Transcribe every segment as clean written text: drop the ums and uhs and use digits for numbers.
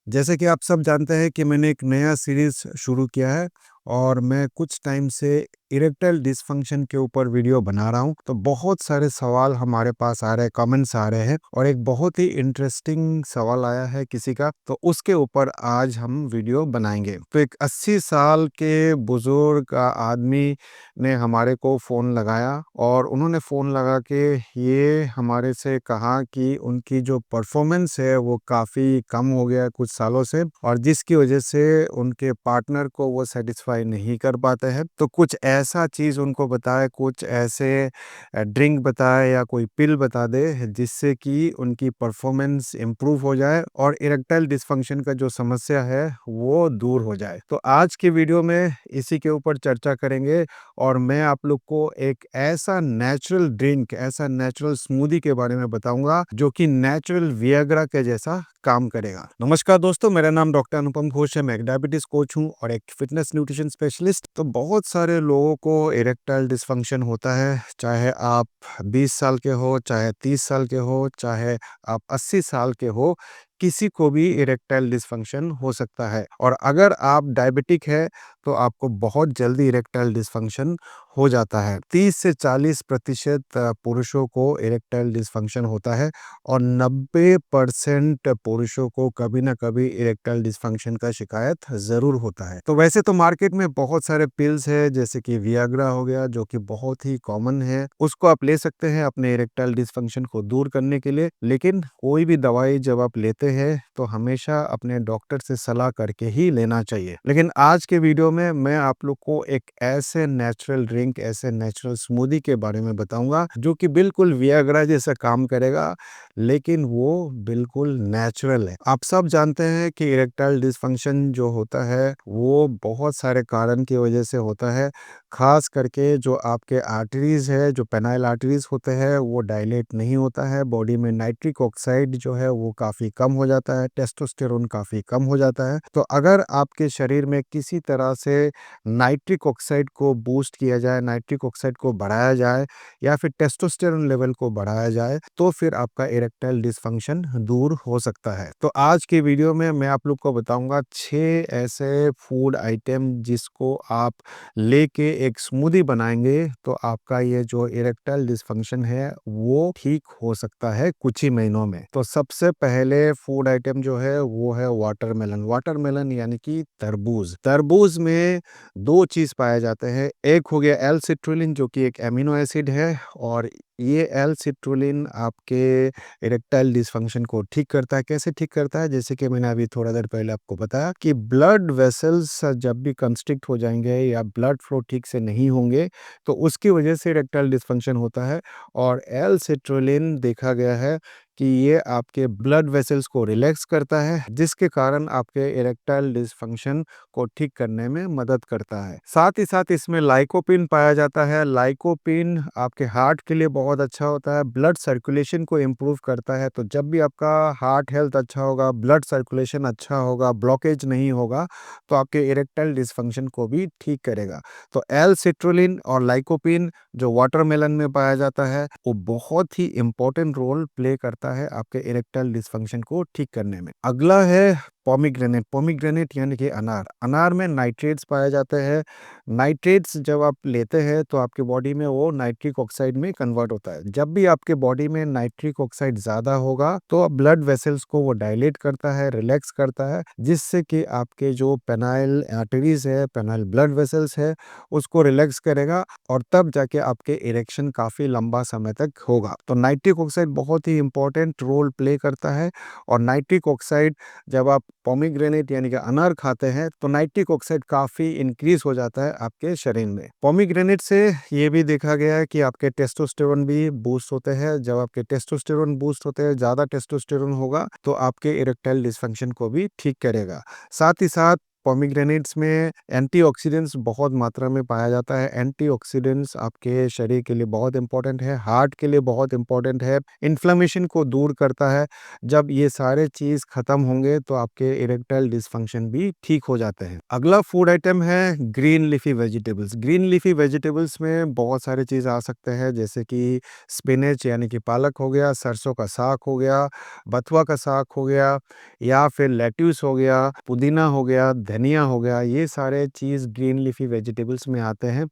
जैसे कि आप सब जानते हैं कि मैंने एक नया सीरीज़ शुरू किया है और मैं कुछ टाइम से इरेक्टाइल डिसफंक्शन के ऊपर वीडियो बना रहा हूँ। तो बहुत सारे सवाल हमारे पास आ रहे हैं, कमेंट्स आ रहे हैं और एक बहुत ही इंटरेस्टिंग सवाल आया है किसी का, तो उसके ऊपर आज हम वीडियो बनाएंगे। तो एक 80 साल के बुजुर्ग आदमी ने हमारे को फ़ोन लगाया और उन्होंने फ़ोन लगा के ये हमारे से कहा कि उनकी जो परफॉर्मेंस है वो काफ़ी कम हो गया है कुछ सालों से, और जिसकी वजह से उनके पार्टनर को वो सेटिस्फाई नहीं कर पाते हैं। तो कुछ ऐसा चीज़ उनको बताए, कुछ ऐसे ड्रिंक बताए या कोई पिल बता दे जिससे कि उनकी परफॉर्मेंस इम्प्रूव हो जाए और इरेक्टाइल डिसफंक्शन का जो समस्या है वो दूर हो जाए। तो आज की वीडियो में इसी के ऊपर चर्चा करेंगे और मैं आप लोग को एक ऐसा नेचुरल ड्रिंक, ऐसा नेचुरल स्मूदी के बारे में बताऊंगा जो कि नेचुरल वियाग्रा के जैसा काम करेगा। नमस्कार दोस्तों, मेरा नाम डॉक्टर अनुपम घोष है। मैं एक डायबिटीज कोच हूं और एक फिटनेस न्यूट्रिशन स्पेशलिस्ट। तो बहुत सारे लोगों को इरेक्टाइल डिसफंक्शन होता है, चाहे आप 20 साल के हो, चाहे 30 साल के हो, चाहे आप 80 साल के हो, किसी को भी इरेक्टाइल डिसफंक्शन हो सकता है। और अगर आप डायबिटिक है तो आपको बहुत जल्दी इरेक्टाइल डिसफंक्शन हो जाता है। 30 से 40% पुरुषों को इरेक्टाइल डिसफंक्शन होता है और 90% पुरुषों को कभी ना कभी इरेक्टाइल डिसफंक्शन का शिकायत ज़रूर होता है। तो वैसे तो मार्केट में बहुत सारे पिल्स है, जैसे कि वियाग्रा हो गया जो कि बहुत ही कॉमन है, उसको आप ले सकते हैं अपने इरेक्टाइल डिसफंक्शन को दूर करने के लिए। लेकिन कोई भी दवाई जब आप लेते हैं तो हमेशा अपने डॉक्टर से सलाह करके ही लेना चाहिए। लेकिन आज के वीडियो में मैं आप लोग को एक ऐसे नेचुरल ड्रिंक, ऐसे नेचुरल स्मूदी के बारे में बताऊंगा जो कि बिल्कुल वियाग्रा जैसा काम करेगा, लेकिन वो बिल्कुल नेचुरल है। आप सब जानते हैं कि इरेक्टाइल डिसफंक्शन जो होता है वो बहुत सारे कारण की वजह से होता है। खास करके जो आपके आर्टरीज है, जो पेनाइल आर्टरीज होते हैं, वो डायलेट नहीं होता है। बॉडी में नाइट्रिक ऑक्साइड जो है वो काफ़ी कम हो जाता है, टेस्टोस्टेरोन काफ़ी कम हो जाता है। तो अगर आपके शरीर में किसी तरह से नाइट्रिक ऑक्साइड को बूस्ट किया जाए, नाइट्रिक ऑक्साइड को बढ़ाया जाए या फिर टेस्टोस्टेरोन लेवल को बढ़ाया जाए, तो फिर आपका इरेक्टाइल डिसफंक्शन दूर हो सकता है। तो आज की वीडियो में मैं आप लोग को बताऊंगा 6 ऐसे फूड आइटम जिसको आप लेके एक स्मूदी बनाएंगे तो आपका ये जो इरेक्टाइल डिसफंक्शन है वो ठीक हो सकता है कुछ ही महीनों में। तो सबसे पहले फूड आइटम जो है वो है वाटरमेलन। वाटरमेलन यानी कि तरबूज। तरबूज में दो चीज पाए जाते हैं। एक हो गया एल सिट्रुलिन जो कि एक एमिनो एसिड है, और ये एल सिट्रुलिन आपके इरेक्टाइल डिसफंक्शन को ठीक करता है। कैसे ठीक करता है? जैसे कि मैंने अभी थोड़ा देर पहले आपको बताया कि ब्लड वेसल्स जब भी कंस्ट्रिक्ट हो जाएंगे या ब्लड फ्लो ठीक से नहीं होंगे तो उसकी वजह से इरेक्टाइल डिसफंक्शन होता है। और एल सिट्रुलिन देखा गया है कि ये आपके ब्लड वेसल्स को रिलैक्स करता है, जिसके कारण आपके इरेक्टाइल डिसफंक्शन को ठीक करने में मदद करता है। साथ ही साथ इसमें लाइकोपिन पाया जाता है। लाइकोपिन आपके हार्ट के लिए बहुत अच्छा होता है, ब्लड सर्कुलेशन को इम्प्रूव करता है। तो जब भी आपका हार्ट हेल्थ अच्छा होगा, ब्लड सर्कुलेशन अच्छा होगा, ब्लॉकेज नहीं होगा, तो आपके इरेक्टाइल डिसफंक्शन को भी ठीक करेगा। तो एल सिट्रुलिन और लाइकोपिन जो वाटरमेलन में पाया जाता है वो बहुत ही इंपॉर्टेंट रोल प्ले करता है आपके इरेक्टाइल डिसफंक्शन को ठीक करने में। अगला है पोमीग्रेनेट। पोमीग्रेनेट यानी कि अनार। अनार में नाइट्रेट्स पाए जाते हैं। नाइट्रेट्स जब आप लेते हैं तो आपके बॉडी में वो नाइट्रिक ऑक्साइड में कन्वर्ट होता है। जब भी आपके बॉडी में नाइट्रिक ऑक्साइड ज़्यादा होगा तो ब्लड वेसल्स को वो डायलेट करता है, रिलैक्स करता है, जिससे कि आपके जो पेनाइल आर्टरीज है, पेनाइल ब्लड वेसल्स है, उसको रिलैक्स करेगा और तब जाके आपके इरेक्शन काफ़ी लंबा समय तक होगा। तो नाइट्रिक ऑक्साइड बहुत ही इंपॉर्टेंट रोल प्ले करता है। और नाइट्रिक ऑक्साइड जब आप पोमीग्रेनेट यानी कि अनार खाते हैं तो नाइट्रिक ऑक्साइड काफ़ी इंक्रीज हो जाता है आपके शरीर में। पोमीग्रेनेट से ये भी देखा गया है कि आपके टेस्टोस्टेरोन भी बूस्ट होते हैं। जब आपके टेस्टोस्टेरोन बूस्ट होते हैं, ज़्यादा टेस्टोस्टेरोन होगा तो आपके इरेक्टाइल डिसफंक्शन को भी ठीक करेगा। साथ ही साथ पोमेग्रेनेट्स में एंटीऑक्सीडेंट्स बहुत मात्रा में पाया जाता है। एंटीऑक्सीडेंट्स आपके शरीर के लिए बहुत इंपॉर्टेंट है, हार्ट के लिए बहुत इंपॉर्टेंट है, इन्फ्लेमेशन को दूर करता है। जब ये सारे चीज़ खत्म होंगे तो आपके इरेक्टाइल डिसफंक्शन भी ठीक हो जाते हैं। अगला फूड आइटम है green leafy vegetables. Green leafy vegetables में बहुत सारे चीज़ आ सकते हैं, जैसे कि स्पिनच यानी कि पालक हो गया, सरसों का साग हो गया, बथुआ का साग हो गया, या फिर लेट्यूस हो गया, पुदीना हो गया, धनिया हो गया। ये सारे चीज़ ग्रीन लीफी वेजिटेबल्स में आते हैं।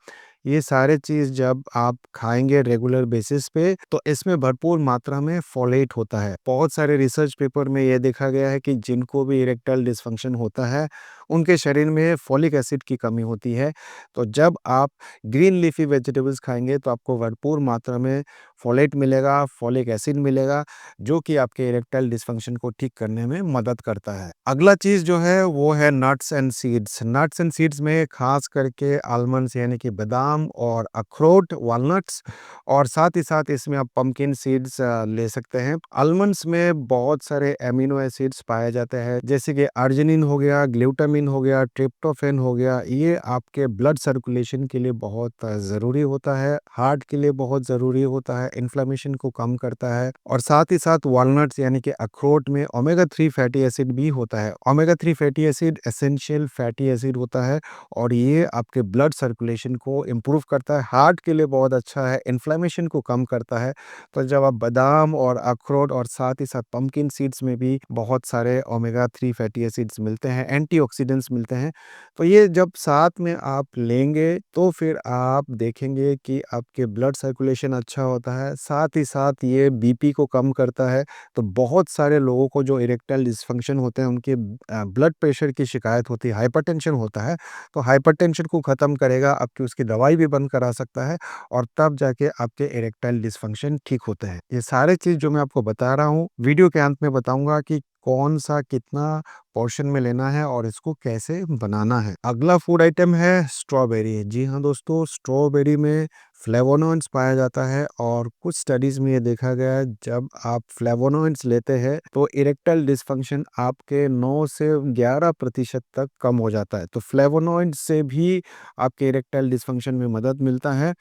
ये सारे चीज़ जब आप खाएँगे रेगुलर बेसिस पे, तो इसमें भरपूर मात्रा में फोलेट होता है। बहुत सारे रिसर्च पेपर में ये देखा गया है कि जिनको भी इरेक्टाइल डिसफंक्शन होता है, उनके शरीर में फोलिक एसिड की कमी होती है। तो जब आप ग्रीन लीफी वेजिटेबल्स खाएँगे तो आपको भरपूर मात्रा में फोलेट मिलेगा, फोलिक एसिड मिलेगा, जो कि आपके इरेक्टाइल डिसफंक्शन को ठीक करने में मदद करता है। अगला चीज़ जो है वो है nuts and seeds. Nuts and seeds में खास करके आलमंड्स यानी कि बादाम और अखरोट, वॉलनट्स, और साथ ही साथ इसमें आप पंपकिन सीड्स ले सकते हैं। आलमंड्स में बहुत सारे एमिनो एसिड्स पाए जाते हैं, जैसे कि अर्जिनिन हो गया, ग्लूटामिन हो गया, ट्रिप्टोफैन हो गया। ये आपके ब्लड सर्कुलेशन के लिए बहुत ज़रूरी होता है, हार्ट के लिए बहुत ज़रूरी होता है, इन्फ्लेमेशन को कम करता है। और साथ ही साथ वॉलनट्स यानी कि अखरोट में ओमेगा 3 फैटी एसिड भी होता है। Omega 3 fatty acid essential fatty acid होता है, और ये आपके ब्लड सर्कुलेशन को इम्प्रूव करता है, हार्ट के लिए बहुत अच्छा है, इन्फ्लेमेशन को कम करता है। तो जब आप बादाम और अखरोट और साथ ही साथ पंपकिन सीड्स में भी बहुत सारे ओमेगा 3 फैटी एसिड्स मिलते हैं, एंटीऑक्सीडेंट्स मिलते हैं। तो ये जब साथ में आप लेंगे तो फिर आप देखेंगे कि आपके ब्लड सर्कुलेशन अच्छा होता है, साथ ही साथ ये बीपी को कम करता है। तो बहुत सारे लोगों को जो इरेक्टाइल डिसफंक्शन होते हैं, उनके ब्लड प्रेशर की शिकायत होती है, हाइपरटेंशन होता है। तो हाइपरटेंशन को ख़त्म करेगा, आपकी उसकी दवाई भी बंद करा सकता है, और तब जाके आपके इरेक्टाइल डिसफंक्शन ठीक होते हैं। ये सारे चीज़ जो मैं आपको बता रहा हूँ, वीडियो के अंत में बताऊँगा कि कौन-सा कितना पोर्शन में लेना है और इसको कैसे बनाना है। अगला फूड आइटम है स्ट्रॉबेरी। जी हाँ दोस्तों, स्ट्रॉबेरी में फ्लेवोनॉइड्स पाया जाता है, और कुछ स्टडीज़ में ये देखा गया है, जब आप फ्लेवोनॉइड्स लेते हैं तो इरेक्टाइल डिसफंक्शन आपके 9 से 11% तक कम हो जाता है। तो फ्लेवोनॉइड्स से भी आपके इरेक्टाइल डिसफंक्शन में मदद मिलता है,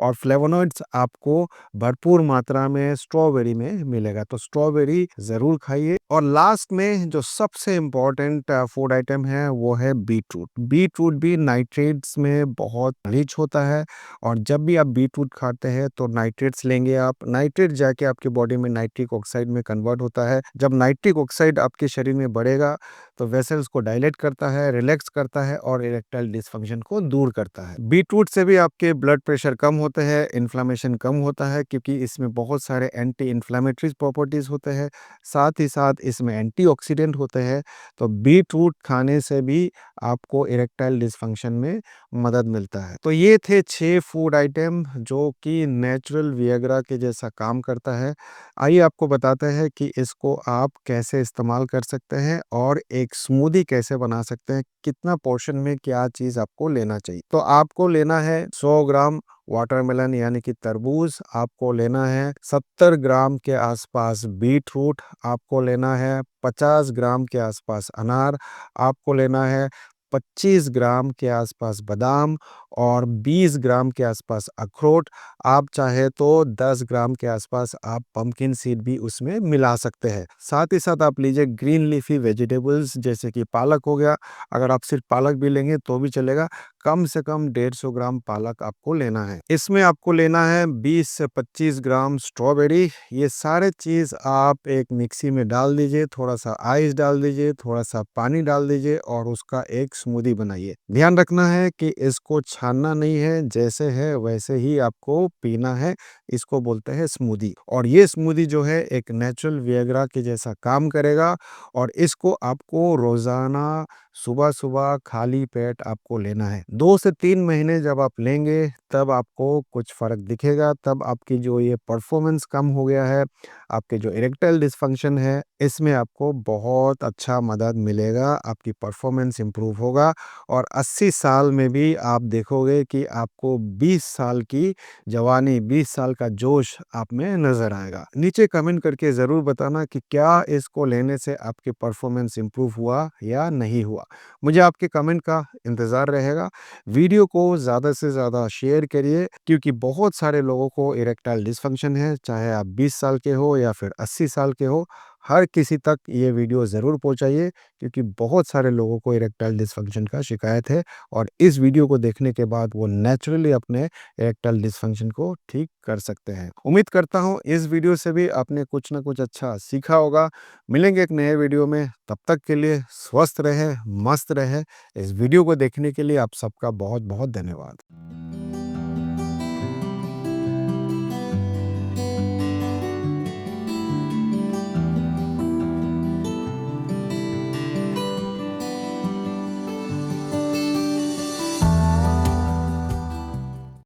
और फ्लेवोनॉइड्स आपको भरपूर मात्रा में स्ट्रॉबेरी में मिलेगा। तो स्ट्रॉबेरी ज़रूर खाइए। और लास्ट में जो सबसे इम्पोर्टेंट फूड आइटम है वो है बीटरूट। बीटरूट भी नाइट्रेट्स में बहुत रिच होता है, और जब भी आप बीटरूट खाते हैं तो नाइट्रेट्स लेंगे आप। नाइट्रेट जाके आपके बॉडी में नाइट्रिक ऑक्साइड में कन्वर्ट होता है। जब नाइट्रिक ऑक्साइड आपके शरीर में बढ़ेगा तो वेसल्स को डायलेट करता है, रिलैक्स करता है, और इरेक्टाइल डिसफंक्शन को दूर करता है। बीटरूट से भी आपके ब्लड प्रेशर कम होते हैं, इन्फ्लेमेशन कम होता है, क्योंकि इसमें बहुत सारे एंटी इन्फ्लेमेटरी प्रॉपर्टीज होते हैं, साथ ही साथ इसमें एंटीऑक्सीडेंट होते हैं। तो बीटरूट खाने से भी आपको इरेक्टाइल डिसफंक्शन में मदद मिलता है। तो ये थे 6 फूड आइटम जो कि नेचुरल विएग्रा के जैसा काम करता है। आइए आपको बताते हैं कि इसको आप कैसे इस्तेमाल कर सकते हैं, और एक स्मूदी कैसे बना सकते हैं, कितना पोर्शन में क्या चीज़ आपको लेना चाहिए। तो आपको लेना है 100 ग्राम वाटरमेलन यानी कि तरबूज, आपको लेना है 70 ग्राम के आसपास बीटरूट, आपको लेना है 50 ग्राम के आसपास अनार, आपको लेना है 25 ग्राम के आसपास बादाम, और 20 ग्राम के आसपास अखरोट। आप चाहे तो 10 ग्राम के आसपास आप पंपकिन सीड भी उसमें मिला सकते हैं। साथ ही साथ आप लीजिए ग्रीन लीफी वेजिटेबल्स, जैसे कि पालक हो गया। अगर आप सिर्फ पालक भी लेंगे तो भी चलेगा। कम से कम 150 ग्राम पालक आपको लेना है। इसमें आपको लेना है 20 से 25 ग्राम स्ट्रॉबेरी। ये सारे चीज़ आप एक मिक्सी में डाल दीजिए, थोड़ा सा आइस डाल दीजिए, थोड़ा सा पानी डाल दीजिए, और उसका एक स्मूदी बनाइए। ध्यान रखना है कि इसको छानना नहीं है, जैसे है वैसे ही आपको पीना है। इसको बोलते हैं स्मूदी, और ये स्मूदी जो है एक नेचुरल विएग्रा के जैसा काम करेगा, और इसको आपको रोजाना सुबह-सुबह खाली पेट आपको लेना है। 2 से 3 महीने जब आप लेंगे तब आपको कुछ फ़र्क दिखेगा, तब आपकी जो ये परफ़ॉर्मेंस कम हो गया है, आपके जो इरेक्टाइल डिसफंक्शन है, इसमें आपको बहुत अच्छा मदद मिलेगा, आपकी परफ़ॉर्मेंस इम्प्रूव होगा, और 80 साल में भी आप देखोगे कि आपको 20 साल की जवानी, 20 साल का जोश आप में नज़र आएगा। नीचे कमेंट करके ज़रूर बताना कि क्या इसको लेने से आपकी परफ़ॉर्मेंस इम्प्रूव हुआ या नहीं हुआ। हुआ। मुझे आपके कमेंट का इंतज़ार रहेगा। वीडियो को ज़्यादा से ज़्यादा शेयर करिए क्योंकि बहुत सारे लोगों को इरेक्टाइल डिसफंक्शन है, चाहे आप 20 साल के हो या फिर 80 साल के हो, हर किसी तक ये वीडियो ज़रूर पहुँचाइए क्योंकि बहुत सारे लोगों को इरेक्टाइल डिसफंक्शन का शिकायत है और इस वीडियो को देखने के बाद वो नेचुरली अपने इरेक्टाइल डिसफंक्शन को ठीक कर सकते हैं। उम्मीद करता हूँ इस वीडियो से भी आपने कुछ ना कुछ अच्छा सीखा होगा। मिलेंगे एक नए वीडियो में, तब तक के लिए स्वस्थ रहें, मस्त रहें। इस वीडियो को देखने के लिए आप सबका बहुत-बहुत धन्यवाद।